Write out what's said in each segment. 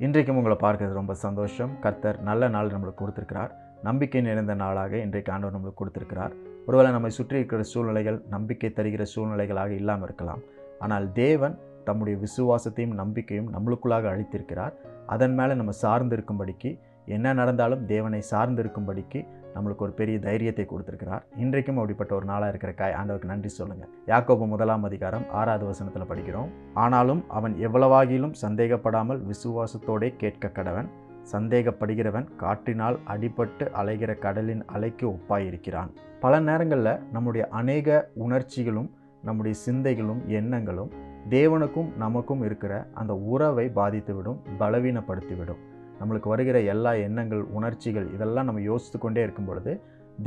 இன்றைக்கும் உங்களை பார்க்கறது ரொம்ப சந்தோஷம். கர்த்தர் நல்ல நாள் நம்மளுக்கு கொடுத்துருக்கிறார். நம்பிக்கை நிறைந்த நாளாக இன்றைக்கு ஆண்டவர் நம்மளுக்கு கொடுத்துருக்கிறார். ஒருவேளை நம்மை சுற்றி இருக்கிற சூழ்நிலைகள் நம்பிக்கை தருகிற சூழ்நிலைகளாக இல்லாமல் இருக்கலாம். ஆனால் தேவன் தம்முடைய விசுவாசத்தையும் நம்பிக்கையும் நம்மளுக்குள்ளாக அளித்திருக்கிறார். அதன் மேலே நம்ம சார்ந்து இருக்கும்படிக்கு, என்ன நடந்தாலும் தேவனை சார்ந்து இருக்கும்படிக்கு நம்மளுக்கு ஒரு பெரிய தைரியத்தை கொடுத்துருக்கிறார். இன்றைக்கும் அப்படிப்பட்ட ஒரு நாளாக இருக்கிறக்காய் ஆண்டவருக்கு நன்றி சொல்லுங்கள். யாக்கோபு 1 வசனத்தில் படிக்கிறோம். ஆனாலும் அவன் எவ்வளவாகிலும் சந்தேகப்படாமல் விசுவாசத்தோடே கேட்க கடவன். சந்தேகப்படுகிறவன் காற்றினால் அடிபட்டு அலைகிற கடலின் அலைக்கு ஒப்பாயிருக்கிறான். பல நேரங்களில் நம்முடைய அநேக உணர்ச்சிகளும் நம்முடைய சிந்தைகளும் எண்ணங்களும் தேவனுக்கும் நமக்கும் இருக்கிற அந்த உறவை பாதித்துவிடும், பலவீனப்படுத்திவிடும். நம்மளுக்கு வருகிற எல்லா எண்ணங்கள், உணர்ச்சிகள் இதெல்லாம் நம்ம யோசித்து கொண்டே இருக்கும் பொழுது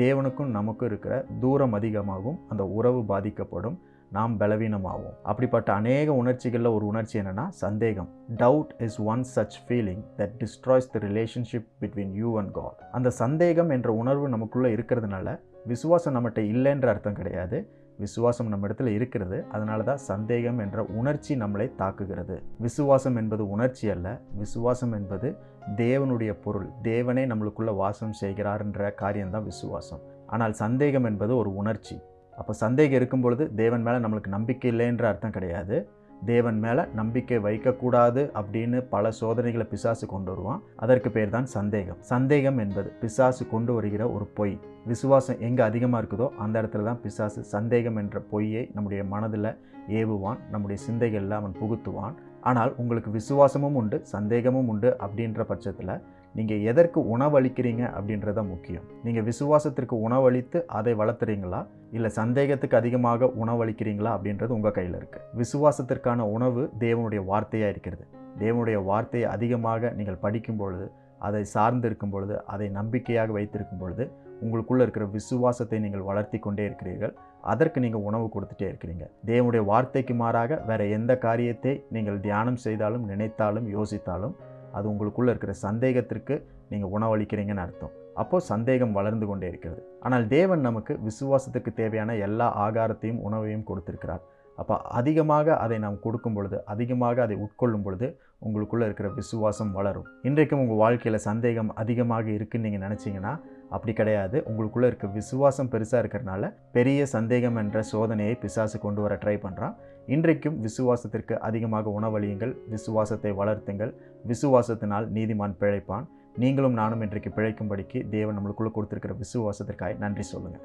தேவனுக்கும் நமக்கும் இருக்கிற தூரம் அதிகமாகும், அந்த உறவு பாதிக்கப்படும், நாம் பலவீனமாகும். அப்படிப்பட்ட அநேக உணர்ச்சிகளில் ஒரு உணர்ச்சி என்னென்னா சந்தேகம். Doubt is one such feeling that destroys the relationship between you and God. அந்த சந்தேகம் என்ற உணர்வு நமக்குள்ளே இருக்கிறதுனால விசுவாசம் நம்மகிட்ட இல்லைன்ற அர்த்தம் கிடையாது. விசுவாசம் நம்ம இடத்துல இருக்கிறது. அதனால தான் சந்தேகம் என்ற உணர்ச்சி நம்மளை தாக்குகிறது. விசுவாசம் என்பது உணர்ச்சி அல்ல. விசுவாசம் என்பது தேவனுடைய பொருள். தேவனே நம்மளுக்குள்ள வாசம் செய்கிறார்ன்ற காரியம்தான் விசுவாசம். ஆனால் சந்தேகம் என்பது ஒரு உணர்ச்சி. அப்போ சந்தேகம் இருக்கும் பொழுது தேவன் மேலே நம்மளுக்கு நம்பிக்கை இல்லைன்ற அர்த்தம் கிடையாது. தேவன் மேலே நம்பிக்கை வைக்கக்கூடாது அப்படின்னு பல சோதனைகளை பிசாசு கொண்டு வருவான். அதற்கு பேர் தான் சந்தேகம். சந்தேகம் என்பது பிசாசு கொண்டு வருகிற ஒரு பொய். விசுவாசம் எங்கே அதிகமாக இருக்குதோ அந்த இடத்துல தான் பிசாசு சந்தேகம் என்ற பொய்யை நம்முடைய மனதில் ஏவுவான், நம்முடைய சிந்தைகளில் அவன் புகுத்துவான். ஆனால் உங்களுக்கு விசுவாசமும் உண்டு, சந்தேகமும் உண்டு அப்படின்ற பட்சத்தில் நீங்கள் எதற்கு உணவளிக்கிறீங்க அப்படின்றத முக்கியம். நீங்கள் விசுவாசத்திற்கு உணவளித்து அதை வளர்த்துறீங்களா, இல்லை சந்தேகத்துக்கு அதிகமாக உணவளிக்கிறீங்களா அப்படின்றது உங்கள் கையில் இருக்குது. விசுவாசத்திற்கான உணவு தேவனுடைய வார்த்தையாக இருக்கிறது. தேவனுடைய வார்த்தையை அதிகமாக நீங்கள் படிக்கும் பொழுது, அதை சார்ந்து இருக்கும் பொழுது, அதை நம்பிக்கையாக வைத்திருக்கும் பொழுது உங்களுக்குள்ளே இருக்கிற விசுவாசத்தை நீங்கள் வளர்த்தி கொண்டே இருக்கிறீர்கள். அதற்கு நீங்கள் உணவு கொடுத்துட்டே இருக்கிறீங்க. தேவனுடைய வார்த்தைக்கு மாறாக வேறு எந்த காரியத்தை நீங்கள் தியானம் செய்தாலும், நினைத்தாலும், யோசித்தாலும் அது உங்களுக்குள்ளே இருக்கிற சந்தேகத்திற்கு நீங்கள் உணவளிக்கிறீங்கன்னு அர்த்தம். அப்போது சந்தேகம் வளர்ந்து கொண்டே இருக்கிறது. ஆனால் தேவன் நமக்கு விசுவாசத்துக்கு தேவையான எல்லா ஆகாரத்தையும் உணவையும் கொடுத்திருக்கிறார். அப்போ அதிகமாக அதை நாம் கொடுக்கும் பொழுது, அதிகமாக அதை உட்கொள்ளும் பொழுது உங்களுக்குள்ளே இருக்கிற விசுவாசம் வளரும். இன்றைக்கும் உங்கள் வாழ்க்கையில் சந்தேகம் அதிகமாக இருக்குன்னு நீங்கள் நினச்சிங்கன்னா அப்படி கிடையாது. உங்களுக்குள்ளே இருக்க விசுவாசம் பெருசாக இருக்கிறனால பெரிய சந்தேகம் என்ற சோதனையை பிசாசு கொண்டு வர ட்ரை பண்ணுறான். இன்றைக்கும் விசுவாசத்திற்கு அதிகமாக உணவளியுங்கள், விசுவாசத்தை வளர்த்துங்கள். விசுவாசத்தினால் நீதிமான் பிழைப்பான். நீங்களும் நானும் இன்றைக்கு பிழைக்கும்படிக்கு தேவன் நம்மளுக்குள்ளே கொடுத்துருக்கிற விசுவாசத்திற்காக நன்றி சொல்லுங்கள்.